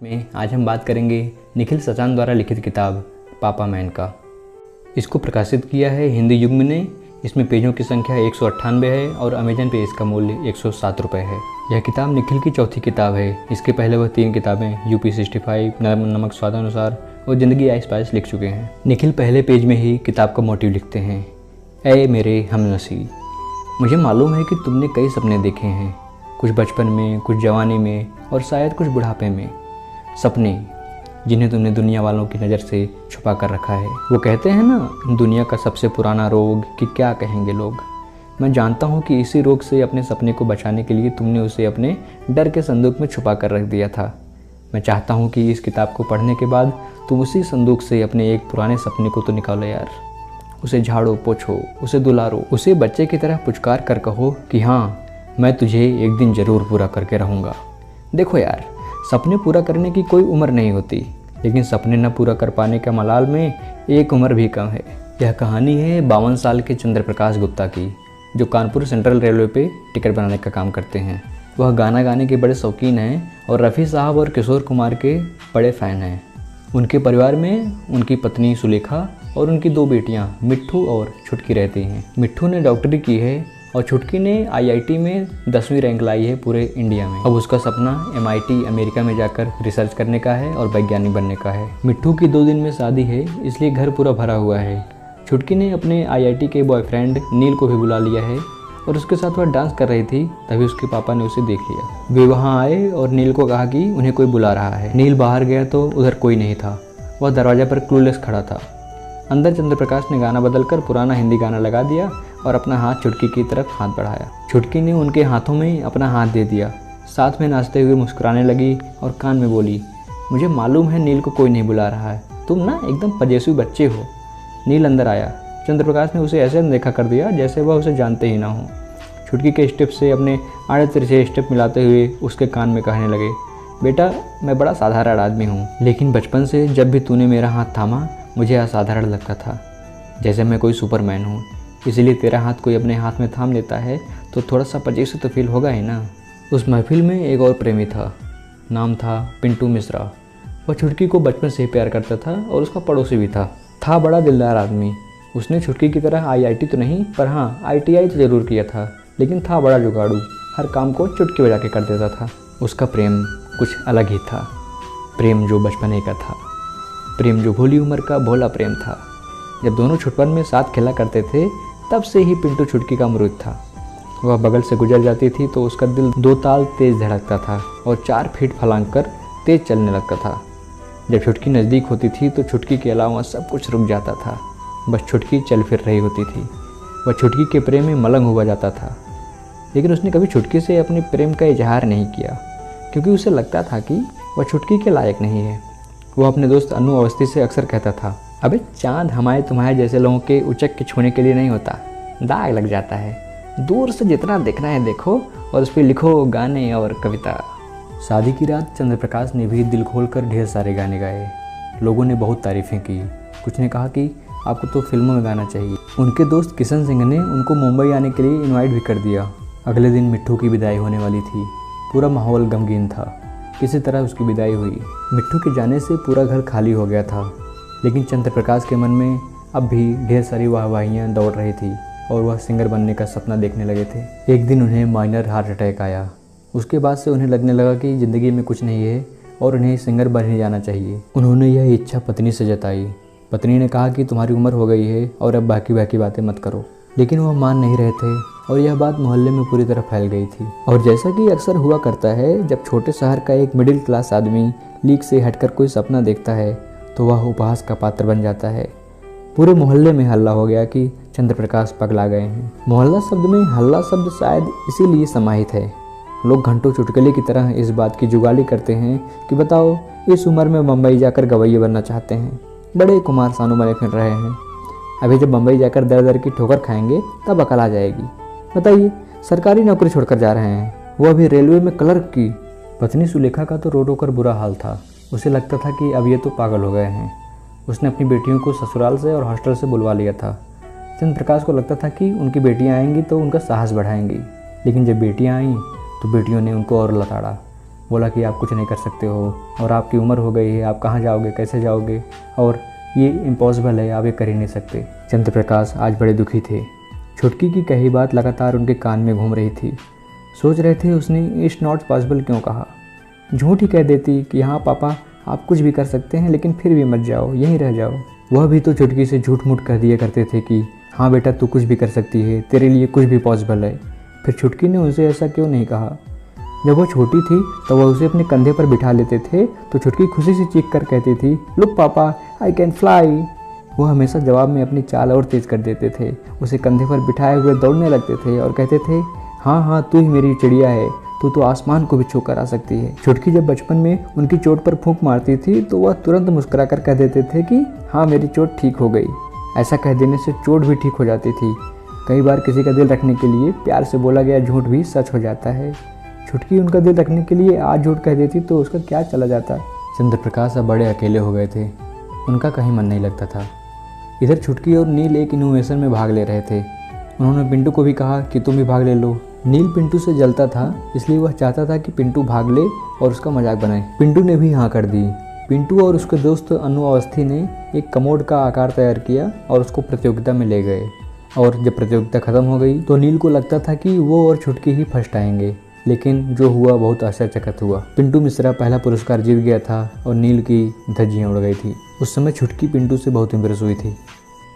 में आज हम बात करेंगे निखिल सचान द्वारा लिखित किताब पापा मैन का। इसको प्रकाशित किया है हिंदी युग ने। इसमें पेजों की संख्या 198 है और अमेजन पे इसका मूल्य 107 रुपये है। यह किताब निखिल की चौथी किताब है। इसके पहले वह 3 किताबें यूपी 65, नमक स्वादानुसार और ज़िंदगी आइस पाइस लिख चुके हैं। निखिल पहले पेज में ही किताब का मोटिव लिखते हैं, ऐ मेरे हमनसीब, मुझे मालूम है कि तुमने कई सपने देखे हैं, कुछ बचपन में, कुछ जवानी में और शायद कुछ बुढ़ापे में। सपने जिन्हें तुमने दुनिया वालों की नज़र से छुपा कर रखा है। वो कहते हैं ना, दुनिया का सबसे पुराना रोग कि क्या कहेंगे लोग। मैं जानता हूँ कि इसी रोग से अपने सपने को बचाने के लिए तुमने उसे अपने डर के संदूक में छुपा कर रख दिया था। मैं चाहता हूँ कि इस किताब को पढ़ने के बाद तुम उसी संदूक से अपने एक पुराने सपने को तो निकालो यार। उसे झाड़ो पोछो, उसे दुलारो, उसे बच्चे की तरह पुचकार कर कहो कि हाँ, मैं तुझे एक दिन ज़रूर पूरा करके रहूँगा। देखो यार, सपने पूरा करने की कोई उम्र नहीं होती, लेकिन सपने न पूरा कर पाने के मलाल में एक उम्र भी कम है। यह कहानी है 52 साल के चंद्रप्रकाश गुप्ता की, जो कानपुर सेंट्रल रेलवे पे टिकट बनाने का काम करते हैं। वह गाना गाने के बड़े शौकीन हैं और रफ़ी साहब और किशोर कुमार के बड़े फ़ैन हैं। उनके परिवार में उनकी पत्नी सुलेखा और उनकी 2 बेटियां मिट्ठू और छुटकी रहती हैं। मिट्ठू ने डॉक्टरी की है और छुटकी ने IIT में 10वीं रैंक लाई है पूरे इंडिया में। अब उसका सपना MIT अमेरिका में जाकर रिसर्च करने का है और वैज्ञानिक बनने का है। मिट्ठू की 2 दिन में शादी है, इसलिए घर पूरा भरा हुआ है। छुटकी ने अपने IIT के बॉयफ्रेंड नील को भी बुला लिया है और उसके साथ वह डांस कर रही थी, तभी उसके पापा ने उसे देख लिया। वे वहाँ आए और नील को कहा कि उन्हें कोई बुला रहा है। नील बाहर गया तो उधर कोई नहीं था। वह दरवाज़ा पर क्लूलेस खड़ा था। अंदर चंद्रप्रकाश ने गाना बदलकर पुराना हिंदी गाना लगा दिया और अपना हाथ छुटकी की तरफ हाथ बढ़ाया। छुटकी ने उनके हाथों में अपना हाथ दे दिया, साथ में नाचते हुए मुस्कुराने लगी और कान में बोली, मुझे मालूम है नील को कोई नहीं बुला रहा है, तुम ना एकदम पजेसवी बच्चे हो। नील अंदर आया। चंद्रप्रकाश ने उसे ऐसे देखा कर दिया जैसे वह उसे जानते ही ना हो। छुटकी के स्टेप से अपने आड़े तिरछे स्टेप मिलाते हुए उसके कान में कहने लगे, बेटा मैं बड़ा साधारण आदमी हूँ, लेकिन बचपन से जब भी तूने मेरा हाथ थामा मुझे असाधारण लगता था, जैसे मैं कोई सुपरमैन हूँ। इसलिए तेरा हाथ कोई अपने हाथ में थाम लेता है तो थोड़ा सा पजेसी तो फील होगा ही ना। उस महफिल में एक और प्रेमी था, नाम था पिंटू मिश्रा। वह छुटकी को बचपन से ही प्यार करता था और उसका पड़ोसी भी था बड़ा दिलदार आदमी। उसने छुटकी की तरह IIT तो नहीं, पर हाँ ITI तो ज़रूर किया था, लेकिन था बड़ा जुगाड़ू, हर काम को चुटकी बजा के कर देता था। उसका प्रेम कुछ अलग ही था, प्रेम जो बचपने का था, प्रेम जो भोली उम्र का भोला प्रेम था। जब दोनों छुटपन में साथ खेला करते थे, तब से ही पिंटू छुटकी का मुरीद था। वह बगल से गुजर जाती थी तो उसका दिल 2 ताल तेज धड़कता था और 4 फीट फलांग कर तेज चलने लगता था। जब छुटकी नज़दीक होती थी तो छुटकी के अलावा सब कुछ रुक जाता था, बस छुटकी चल फिर रही होती थी। वह छुटकी के प्रेम में मलंग हुआ जाता था, लेकिन उसने कभी छुटकी से अपने प्रेम का इजहार नहीं किया, क्योंकि उसे लगता था कि वह छुटकी के लायक नहीं है। वह अपने दोस्त अनु अवस्थी से अक्सर कहता था, अबे चाँद हमारे तुम्हारे जैसे लोगों के उचक के छूने के लिए नहीं होता, दाग लग जाता है। दूर से जितना देखना है देखो और उस पर लिखो गाने और कविता। शादी की रात चंद्रप्रकाश ने भी दिल खोल कर ढेर सारे गाने गाए। लोगों ने बहुत तारीफ़ें की। कुछ ने कहा कि आपको तो फिल्मों में गाना चाहिए। उनके दोस्त किशन सिंह ने उनको मुंबई आने के लिए इनवाइट भी कर दिया। अगले दिन मिट्ठू की विदाई होने वाली थी। पूरा माहौल गमगीन था। किसी तरह उसकी विदाई हुई। मिट्ठू के जाने से पूरा घर खाली हो गया था, लेकिन चंद्रप्रकाश के मन में अब भी ढेर सारी वाहवाहियाँ दौड़ रही थी और वह सिंगर बनने का सपना देखने लगे थे। एक दिन उन्हें माइनर हार्ट अटैक आया। उसके बाद से उन्हें लगने लगा कि ज़िंदगी में कुछ नहीं है और उन्हें सिंगर बन ही जाना चाहिए। उन्होंने यह इच्छा पत्नी से जताई। पत्नी ने कहा कि तुम्हारी उम्र हो गई है और अब बाकी बातें मत करो, लेकिन वह मान नहीं रहे थे और यह बात मोहल्ले में पूरी तरह फैल गई थी। और जैसा कि अक्सर हुआ करता है, जब छोटे शहर का एक मिडिल क्लास आदमी लीक से हटकर कोई सपना देखता है तो वह उपहास का पात्र बन जाता है। पूरे मोहल्ले में हल्ला हो गया कि चंद्रप्रकाश पगला गए हैं। मोहल्ला शब्द में हल्ला शब्द शायद इसीलिए समाहित है। लोग घंटों चुटकुले की तरह इस बात की जुगाली करते हैं कि बताओ, इस उम्र में बम्बई जाकर गवैये बनना चाहते हैं, बड़े कुमार सानू बने फिर रहे हैं। अभी जब बम्बई जाकर दर दर की ठोकर खाएंगे तब अकल आ जाएगी। बताइए, सरकारी नौकरी छोड़कर जा रहे हैं, वो अभी रेलवे में क्लर्क की। पत्नी सुलेखा का तो रो रो कर बुरा हाल था। उसे लगता था कि अब ये तो पागल हो गए हैं। उसने अपनी बेटियों को ससुराल से और हॉस्टल से बुलवा लिया था। चंद्रप्रकाश को लगता था कि उनकी बेटियां आएंगी तो उनका साहस बढ़ाएंगी, लेकिन जब बेटियां आईं तो बेटियों ने उनको और लताड़ा। बोला कि आप कुछ नहीं कर सकते हो और आपकी उम्र हो गई है, आप कहाँ जाओगे, कैसे जाओगे, और ये इम्पॉसिबल है, आप ये कर ही नहीं सकते। चंद्रप्रकाश आज बड़े दुखी थे। छुटकी की कही बात लगातार उनके कान में घूम रही थी। सोच रहे थे उसने इट्स नॉट पॉसिबल क्यों कहा। झूठ ही कह देती कि हाँ पापा आप कुछ भी कर सकते हैं, लेकिन फिर भी मत जाओ, यहीं रह जाओ। वह भी तो छुटकी से झूठ मूठ कह दिया करते थे कि हाँ बेटा तू कुछ भी कर सकती है, तेरे लिए कुछ भी पॉसिबल है। फिर छुटकी ने उनसे ऐसा क्यों नहीं कहा। जब वह छोटी थी तो वह उसे अपने कंधे पर बिठा लेते थे तो छुटकी खुशी से चीख कर कहती थी, लुक पापा आई कैन फ्लाई। वो हमेशा जवाब में अपनी चाल और तेज़ कर देते थे। उसे कंधे पर बिठाए हुए दौड़ने लगते थे और कहते थे, हाँ हाँ तू ही मेरी चिड़िया है, तू तो आसमान को भी छू कर आ सकती है। छुटकी जब बचपन में उनकी चोट पर फूंक मारती थी तो वह तुरंत मुस्कुरा कर कह देते थे कि हाँ मेरी चोट ठीक हो गई। ऐसा कह देने से चोट भी ठीक हो जाती थी। कई बार किसी का दिल रखने के लिए प्यार से बोला गया झूठ भी सच हो जाता है। छुटकी उनका दिल रखने के लिए आज झूठ कह देती तो उसका क्या चला जाता। चंद्रप्रकाश अब बड़े अकेले हो गए थे। उनका कहीं मन नहीं लगता था। इधर छुटकी और नील एक इनोवेशन में भाग ले रहे थे। उन्होंने पिंटू को भी कहा कि तुम भी भाग ले लो। नील पिंटू से जलता था, इसलिए वह चाहता था कि पिंटू भाग ले और उसका मजाक बनाए। पिंटू ने भी हाँ कर दी। पिंटू और उसके दोस्त अनु अवस्थी ने एक कमोड का आकार तैयार किया और उसको प्रतियोगिता में ले गए। और जब प्रतियोगिता खत्म हो गई तो नील को लगता था कि वो और छुटकी ही फर्स्ट आएंगे, लेकिन जो हुआ बहुत आश्चर्यचकित हुआ। पिंटू मिश्रा पहला पुरस्कार जीत गया था और नील की धज्जियाँ उड़ गई थी। उस समय छुटकी पिंटू से बहुत इम्प्रेस हुई थी।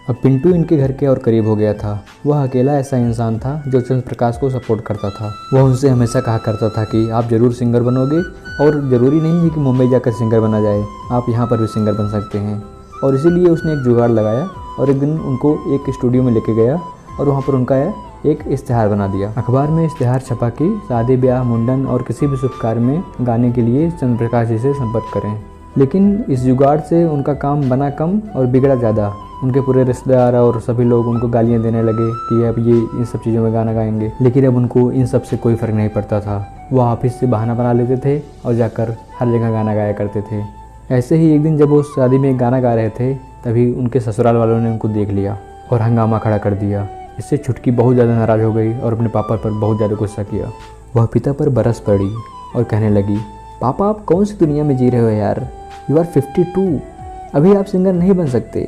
अब पिंटू इनके घर के और करीब हो गया था। वह अकेला ऐसा इंसान था जो चंद्रप्रकाश को सपोर्ट करता था। वह उनसे हमेशा कहा करता था कि आप ज़रूर सिंगर बनोगे और ज़रूरी नहीं है कि मुंबई जाकर सिंगर बना जाए, आप यहाँ पर भी सिंगर बन सकते हैं। और इसीलिए उसने एक जुगाड़ लगाया और एक दिन उनको एक स्टूडियो में लेके गया और वहाँ पर उनका एक इश्तिहार बना दिया। अखबार में इश्तिहार छपा कि शादी ब्याह मुंडन और किसी भी शुभ कार्य में गाने के लिए चंद्रप्रकाश जी से संपर्क करें। लेकिन इस जुगाड़ से उनका काम बना कम और बिगड़ा ज़्यादा। उनके पूरे रिश्तेदार और सभी लोग उनको गालियाँ देने लगे कि अब ये इन सब चीज़ों में गाना गाएंगे। लेकिन अब उनको इन सब से कोई फ़र्क नहीं पड़ता था। वो ऑफिस से बहाना बना लेते थे और जाकर हर जगह गाना गाया करते थे। ऐसे ही एक दिन जब वो शादी में गाना गा रहे थे तभी उनके ससुराल वालों ने उनको देख लिया और हंगामा खड़ा कर दिया। इससे छुटकी बहुत ज़्यादा नाराज़ हो गई और अपने पापा पर बहुत ज़्यादा गुस्सा किया। वह पिता पर बरस पड़ी और कहने लगी, पापा आप कौन सी दुनिया में जी रहे हो यार, यू आर 52, अभी आप सिंगर नहीं बन सकते।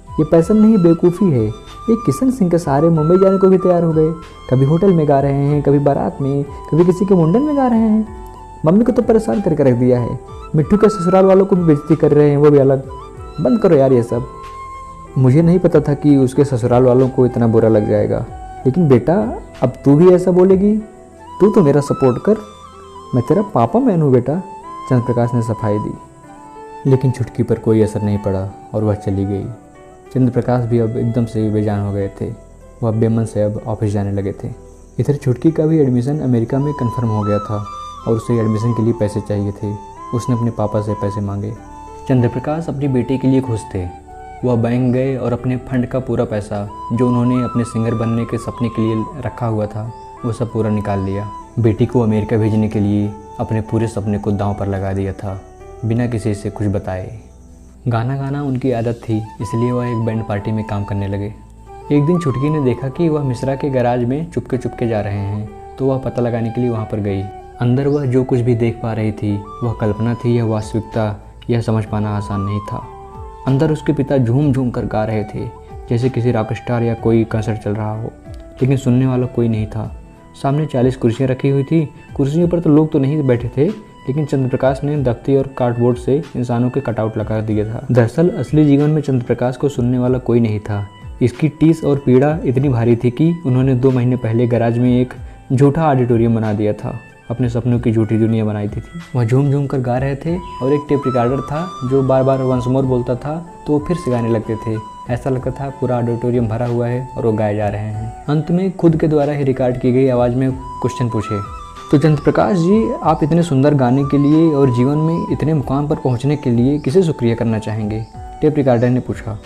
ये पैसन नहीं बेवकूफ़ी है। ये किशन सिंह के सहारे मुंबई जाने को भी तैयार हो गए। कभी होटल में गा रहे हैं, कभी बारात में, कभी किसी के मुंडन में गा रहे हैं। मम्मी को तो परेशान करके रख दिया है। मिट्टू के ससुराल वालों को भी बेइज्जती कर रहे हैं, वो भी अलग। बंद करो यार ये सब। मुझे नहीं पता था कि उसके ससुराल वालों को इतना बुरा लग जाएगा, लेकिन बेटा अब तू भी ऐसा बोलेगी? तू तो मेरा सपोर्ट कर, मैं तेरा पापा मैन हूँ बेटा। चंद्रप्रकाश ने सफाई दी, लेकिन छुटकी पर कोई असर नहीं पड़ा और वह चली गई। चंद्रप्रकाश भी अब एकदम से बेजान हो गए थे। वह बेमन से अब ऑफिस जाने लगे थे। इधर छुटकी का भी एडमिशन अमेरिका में कंफर्म हो गया था और उसे एडमिशन के लिए पैसे चाहिए थे। उसने अपने पापा से पैसे मांगे। चंद्रप्रकाश अपनी बेटी के लिए खुश थे। वह बैंक गए और अपने फंड का पूरा पैसा जो उन्होंने अपने सिंगर बनने के सपने के लिए रखा हुआ था वो सब पूरा निकाल लिया। बेटी को अमेरिका भेजने के लिए अपने पूरे सपने को दांव पर लगा दिया था, बिना किसी से कुछ बताए। गाना गाना उनकी आदत थी, इसलिए वह एक बैंड पार्टी में काम करने लगे। एक दिन छुटकी ने देखा कि वह मिश्रा के गैराज में चुपके जा रहे हैं, तो वह पता लगाने के लिए वहाँ पर गई। अंदर वह जो कुछ भी देख पा रही थी वह कल्पना थी या वास्तविकता, यह समझ पाना आसान नहीं था। अंदर उसके पिता झूम झूम कर गा रहे थे, जैसे किसी रॉक स्टार या कोई कंसर्ट चल रहा हो, लेकिन सुनने वाला कोई नहीं था। सामने 40 कुर्सियाँ रखी हुई थी। कुर्सियों पर तो लोग तो नहीं बैठे थे, लेकिन चंद्रप्रकाश ने दफ्ती और कार्डबोर्ड से इंसानों के कटआउट लगा दिया था। दरअसल असली जीवन में चंद्रप्रकाश को सुनने वाला कोई नहीं था। इसकी टीस और पीड़ा इतनी भारी थी कि उन्होंने 2 महीने पहले गैराज में एक झूठा ऑडिटोरियम बना दिया था। अपने सपनों की झूठी दुनिया बनाई थी। वह झूम झूम कर गा रहे थे और एक टेप रिकॉर्डर था जो बार बार वंस मोर बोलता था तो वो फिर से गाने लगते थे। ऐसा लगता था पूरा ऑडिटोरियम भरा हुआ है और वो गाए जा रहे हैं। अंत में खुद के द्वारा ही रिकॉर्ड की गई आवाज़ में क्वेश्चन पूछे, तो चंद्रप्रकाश जी आप इतने सुंदर गाने के लिए और जीवन में इतने मुकाम पर पहुंचने के लिए किसे शुक्रिया करना चाहेंगे? टेप रिकॉर्डर ने पूछा।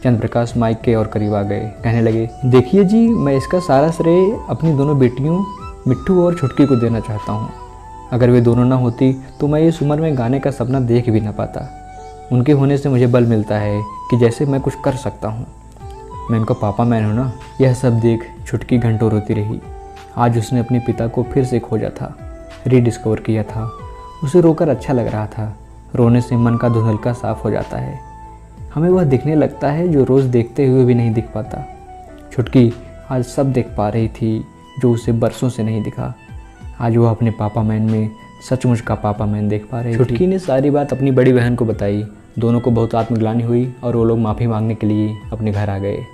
चंद्रप्रकाश माइक के और करीब आ गए, कहने लगे, देखिए जी मैं इसका सारा श्रेय अपनी दोनों बेटियों मिट्टू और छुटकी को देना चाहता हूँ। अगर वे दोनों ना होती तो मैं इस उम्र में गाने का सपना देख भी ना पाता। उनके होने से मुझे बल मिलता है कि जैसे मैं कुछ कर सकता हूँ। मैं उनका पापा मैन हूँ ना। यह सब देख छुटकी घंटों रोती रही। आज उसने अपने पिता को फिर से खोजा था, रीडिस्कवर किया था। उसे रोकर अच्छा लग रहा था। रोने से मन का धुंधलका साफ हो जाता है। हमें वह दिखने लगता है जो रोज़ देखते हुए भी नहीं दिख पाता। छुटकी आज सब देख पा रही थी जो उसे बरसों से नहीं दिखा। आज वह अपने पापा मैन में सचमुच का पापा मैन देख पा रही थी। छुटकी ने सारी बात अपनी बड़ी बहन को बताई। दोनों को बहुत आत्मग्लानि हुई और वो लोग माफ़ी मांगने के लिए अपने घर आ गए।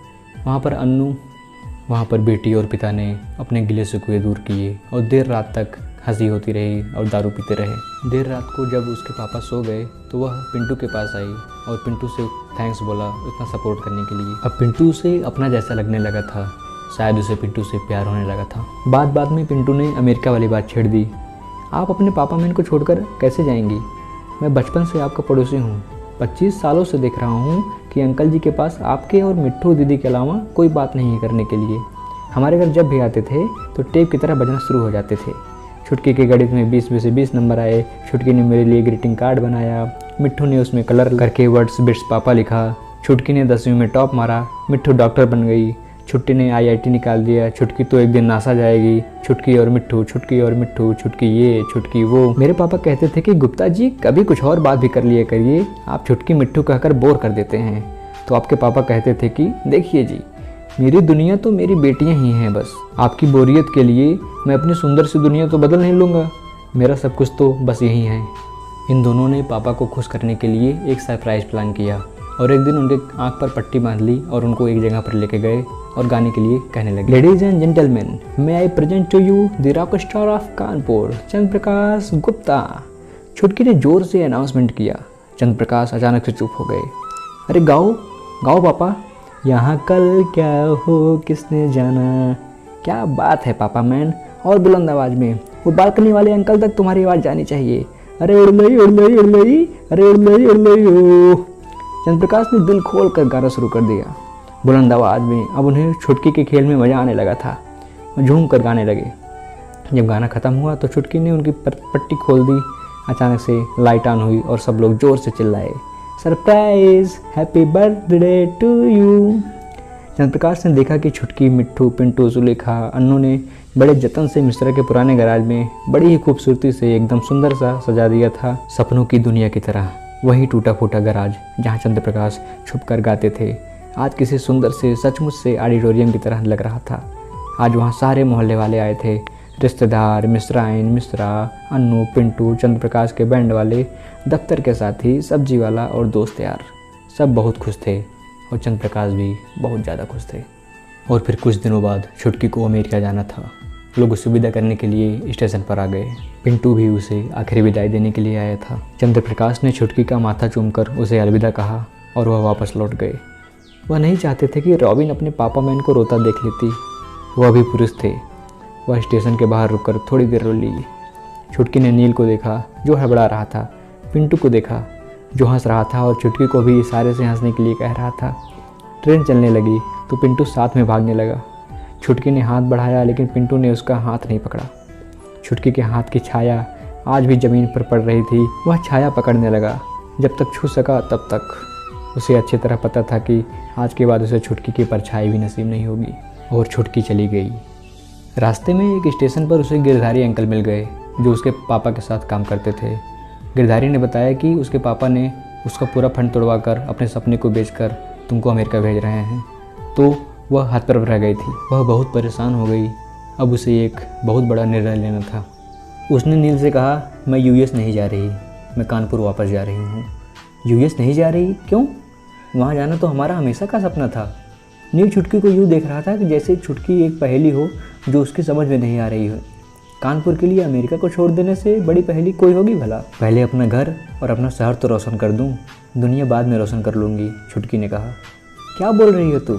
वहाँ पर बेटी और पिता ने अपने गिले शिकवे दूर किए और देर रात तक हंसी होती रही और दारू पीते रहे। देर रात को जब उसके पापा सो गए तो वह पिंटू के पास आई और पिंटू से थैंक्स बोला इतना सपोर्ट करने के लिए। अब पिंटू उसे अपना जैसा लगने लगा था। शायद उसे पिंटू से प्यार होने लगा था। बात में पिंटू ने अमेरिका वाली बात छेड़ दी। आप अपने पापा मैन को छोड़कर कैसे जाएंगी? मैं बचपन से आपका पड़ोसी हूँ। 25 सालों से देख रहा हूँ कि अंकल जी के पास आपके और मिट्ठू दीदी के अलावा कोई बात नहीं है करने के लिए। हमारे घर जब भी आते थे तो टेप की तरह बजना शुरू हो जाते थे। छुटकी के गणित में 20 में से 20 नंबर आए। छुटकी ने मेरे लिए ग्रीटिंग कार्ड बनाया। मिट्ठू ने उसमें कलर करके वर्ड्स बिट्स पापा लिखा। छुटकी ने 10वीं में टॉप मारा। मिट्ठू डॉक्टर बन गई। छुट्टी ने IIT निकाल दिया। छुटकी तो एक दिन नासा जाएगी। छुटकी और मिट्ठू, छुटकी और मिट्ठू, छुटकी ये छुटकी वो। मेरे पापा कहते थे कि गुप्ता जी कभी कुछ और बात भी कर लिया करिए, आप छुटकी मिट्ठू कहकर बोर कर देते हैं। तो आपके पापा कहते थे कि देखिए जी, मेरी दुनिया तो मेरी बेटियां ही हैं बस। आपकी बोरियत के लिए मैं अपनी सुंदर सी दुनिया तो बदल नहीं लूँगा। मेरा सब कुछ तो बस यही है। इन दोनों ने पापा को खुश करने के लिए एक सरप्राइज़ प्लान किया और एक दिन उनके आँख पर पट्टी बांध ली और उनको एक जगह पर लेके गए और गाने के लिए कहने लगे, ladies and gentleman, may I present to you the rock star of Kanpur, Chandra Prakash Gupta. छुटकी ने जोर से अनाउंसमेंट किया। चंद्र प्रकाश अचानक से चुप हो गए। अरे गाओ गाओ पापा। यहाँ कल क्या हो किसने जाना। क्या बात है पापा मैन। और बुलंद आवाज़ में, वो बालकनी वाले अंकल तक तुम्हारी आवाज़ जानी चाहिए। अरे उड़ लई उड़ लई उड़ लई, अरे उड़ लई उड़ लई ओ। चंद्र प्रकाश ने दिल खोल कर गाना शुरू कर दिया बुलंद आवाज़ में। अब उन्हें छुटकी के खेल में मज़ा आने लगा था और झूम कर गाने लगे। जब गाना ख़त्म हुआ तो छुटकी ने उनकी पट्टी खोल दी। अचानक से लाइट ऑन हुई और सब लोग ज़ोर से चिल्लाए, surprise, happy birthday to you. Chandra Prakash ने देखा कि छुटकी, मिट्ठू, पिंटू, जुलेखा, अन्नू ने बड़े जतन से मिश्रा के पुराने गैराज में बड़ी ही खूबसूरती से एकदम सुंदर सा सजा दिया था, सपनों की दुनिया की तरह। वही टूटा फूटा गैराज जहाँ चंद्र प्रकाश छुप कर गाते थे, आज किसी सुंदर से सचमुच से ऑडिटोरियम की तरह लग रहा था। आज वहाँ सारे मोहल्ले वाले आए थे, रिश्तेदार, मिश्राइन, मिश्रा, अन्नू, पिंटू, चंद्र प्रकाश के बैंड वाले, दफ्तर के साथी, सब्जी वाला और दोस्त यार। सब बहुत खुश थे और चंद्र प्रकाश भी बहुत ज़्यादा खुश थे। और फिर कुछ दिनों बाद छुटकी को अमेरिका जाना था। लोग उसे विदा करने के लिए स्टेशन पर आ गए। पिंटू भी उसे आखिरी विदाई देने के लिए आया था। चंद्र प्रकाश ने छुटकी का माथा चूमकर उसे अलविदा कहा और वह वापस लौट गए। वह नहीं चाहते थे कि रॉबिन अपने पापा मैन को रोता देख लेती। वह भी पुरुष थे। वह स्टेशन के बाहर रुककर थोड़ी देर रो ली। छुटकी ने नील को देखा जो हड़बड़ा रहा था, पिंटू को देखा जो हंस रहा था और छुटकी को भी इशारे से हंसने के लिए कह रहा था। ट्रेन चलने लगी तो पिंटू साथ में भागने लगा। छुटकी ने हाथ बढ़ाया लेकिन पिंटू ने उसका हाथ नहीं पकड़ा। छुटकी के हाथ की छाया आज भी ज़मीन पर पड़ रही थी। वह छाया पकड़ने लगा। जब तक छू सका तब तक। उसे अच्छी तरह पता था कि आज के बाद उसे छुटकी की परछाई भी नसीब नहीं होगी। और छुटकी चली गई। रास्ते में एक स्टेशन पर उसे गिरधारी अंकल मिल गए जो उसके पापा के साथ काम करते थे। गिरधारी ने बताया कि उसके पापा ने उसका पूरा फंड तोड़वाकर अपने सपने को बेचकर तुमको अमेरिका भेज रहे हैं। तो वह हाथ पर रह गई थी। वह बहुत परेशान हो गई। अब उसे एक बहुत बड़ा निर्णय लेना था। उसने नील से कहा, मैं US नहीं जा रही, मैं कानपुर वापस जा रही हूँ। US नहीं जा रही? क्यों? वहाँ जाना तो हमारा हमेशा का सपना था। नील छुटकी को यूँ देख रहा था कि जैसे छुटकी एक पहेली हो जो उसकी समझ में नहीं आ रही हो। कानपुर के लिए अमेरिका को छोड़ देने से बड़ी पहेली कोई होगी भला? पहले अपना घर और अपना शहर तो रोशन कर दूँ, दुनिया बाद में रोशन कर लूँगी, छुटकी ने कहा। क्या बोल रही हो तू?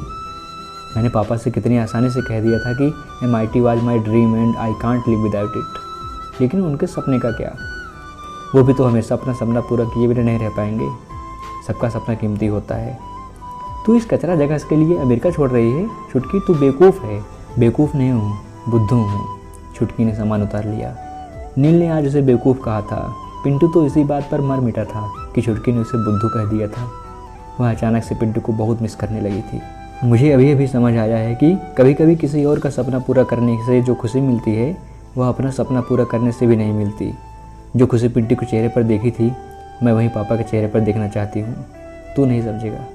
मैंने पापा से कितनी आसानी से कह दिया था कि MIT was my dream and I can't live without it. लेकिन उनके सपने का क्या? वो भी तो हमेशा अपना सपना पूरा किए बिना नहीं रह पाएंगे। सबका सपना कीमती होता है। तू इस कचरा जगह के लिए अमेरिका छोड़ रही है? छुटकी, तू बेवकूफ़ है। बेवकूफ़ नहीं हूँ, बुद्धू हूँ, छुटकी ने सामान उतार लिया। नील ने आज उसे बेवकूफ़ कहा था। पिंटू तो इसी बात पर मर मिटा था कि छुटकी ने उसे बुद्धू कह दिया था। वह अचानक से पिंटू को बहुत मिस करने लगी थी। मुझे अभी अभी समझ आया है कि कभी कभी किसी और का सपना पूरा करने से जो खुशी मिलती है वह अपना सपना पूरा करने से भी नहीं मिलती। जो खुशी पिंटू के चेहरे पर देखी थी मैं वहीं पापा के चेहरे पर देखना चाहती हूँ। तू नहीं समझेगा।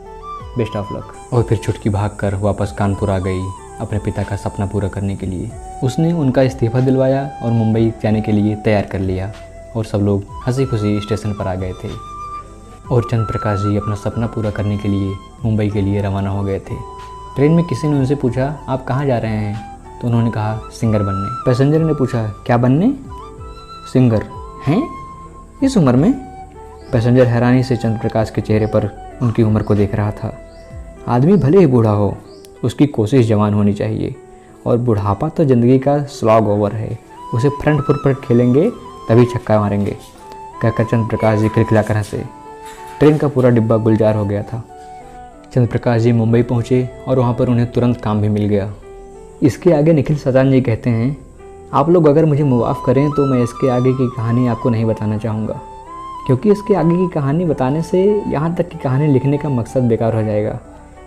Best of luck. और फिर छुटकी भागकर वापस कानपुर आ गई अपने पिता का सपना पूरा करने के लिए। उसने उनका इस्तीफ़ा दिलवाया और मुंबई जाने के लिए तैयार कर लिया और सब लोग हंसी खुशी स्टेशन पर आ गए थे। और चंद्र प्रकाश जी अपना सपना पूरा करने के लिए मुंबई के लिए रवाना हो गए थे। ट्रेन में किसी ने उनसे पूछा आप कहाँ जा रहे हैं, तो उन्होंने कहा सिंगर बनने। पैसेंजर ने पूछा क्या बनने? सिंगर हैं इस उम्र में? पैसेंजर हैरानी से चंद्र प्रकाश के चेहरे पर उनकी उम्र को देख रहा था। आदमी भले ही बूढ़ा हो, उसकी कोशिश जवान होनी चाहिए, और बुढ़ापा तो ज़िंदगी का स्लॉग ओवर है, उसे फ्रंट फुट पर खेलेंगे तभी छक्का मारेंगे, कहकर चंद्र प्रकाश जी खिलखिलाकर हंसे। ट्रेन का पूरा डिब्बा गुलजार हो गया था। चंद्र प्रकाश जी मुंबई पहुँचे और वहाँ पर उन्हें तुरंत काम भी मिल गया। इसके आगे निखिल सजान जी कहते हैं आप लोग अगर मुझे माफ़ करें तो मैं इसके आगे की कहानी आपको नहीं बताना चाहूँगा, क्योंकि इसके आगे की कहानी बताने से यहाँ तक की कहानी लिखने का मकसद बेकार हो जाएगा,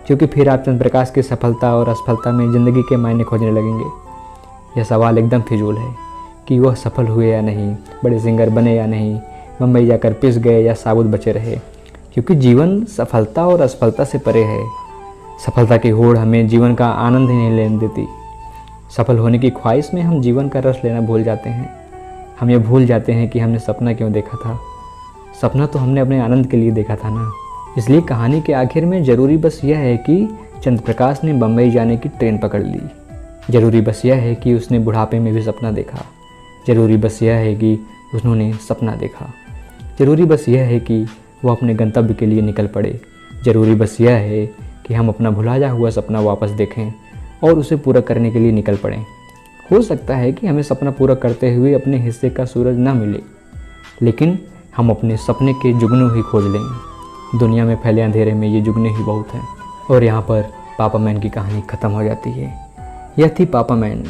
क्योंकि फिर आप चंद्र प्रकाश की सफलता और असफलता में ज़िंदगी के मायने खोजने लगेंगे। यह सवाल एकदम फिजूल है कि वह सफल हुए या नहीं, बड़े सिंगर बने या नहीं, मुंबई जाकर पिस गए या साबुत बचे रहे, क्योंकि जीवन सफलता और असफलता से परे है। सफलता की होड़ हमें जीवन का आनंद ही नहीं लेने देती। सफल होने की ख्वाहिश में हम जीवन का रस लेना भूल जाते हैं। हम ये भूल जाते हैं कि हमने सपना क्यों देखा था। सपना तो हमने अपने आनंद के लिए देखा था ना। इसलिए कहानी के आखिर में ज़रूरी बस यह है कि चंद्र प्रकाश ने बम्बई जाने की ट्रेन पकड़ ली। ज़रूरी बस यह है कि उसने बुढ़ापे में भी सपना देखा। ज़रूरी बस यह है कि उन्होंने सपना देखा। ज़रूरी बस यह है कि वो अपने गंतव्य के लिए निकल पड़े। ज़रूरी बस यह है कि हम अपना भुलाया हुआ सपना वापस देखें और उसे पूरा करने के लिए निकल पड़ें। हो सकता है कि हमें सपना पूरा करते हुए अपने हिस्से का सूरज ना मिले, लेकिन हम अपने सपने के जुगनू ही खोज लेंगे। दुनिया में फैले अंधेरे में ये जुगने ही बहुत हैं। और यहाँ पर पापा मैन की कहानी ख़त्म हो जाती है। यह थी पापा मैन।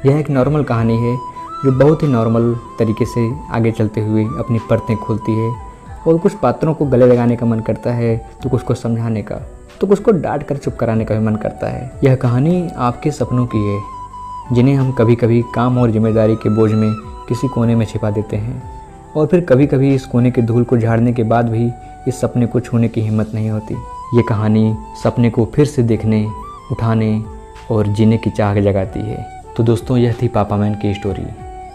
यह एक नॉर्मल कहानी है जो बहुत ही नॉर्मल तरीके से आगे चलते हुए अपनी परतें खोलती है, और कुछ पात्रों को गले लगाने का मन करता है, तो कुछ को समझाने का, तो कुछ को डांट कर चुप कराने का भी मन करता है। यह कहानी आपके सपनों की है, जिन्हें हम कभी कभी काम और जिम्मेदारी के बोझ में किसी कोने में छिपा देते हैं, और फिर कभी कभी इस कोने के धूल को झाड़ने के बाद भी इस सपने को छूने की हिम्मत नहीं होती। ये कहानी सपने को फिर से देखने, उठाने और जीने की चाह जगाती है। तो दोस्तों, यह थी पापा मैन की स्टोरी।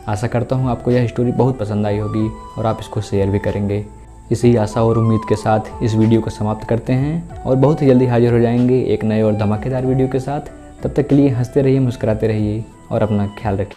आशा करता हूँ आपको यह स्टोरी बहुत पसंद आई होगी और आप इसको शेयर भी करेंगे। इसी आशा और उम्मीद के साथ इस वीडियो को समाप्त करते हैं और बहुत ही जल्दी हाजिर हो जाएंगे एक नए और धमाकेदार वीडियो के साथ। तब तक के लिए हंसते रहिए, मुस्कुराते रहिए और अपना ख्याल रखिए।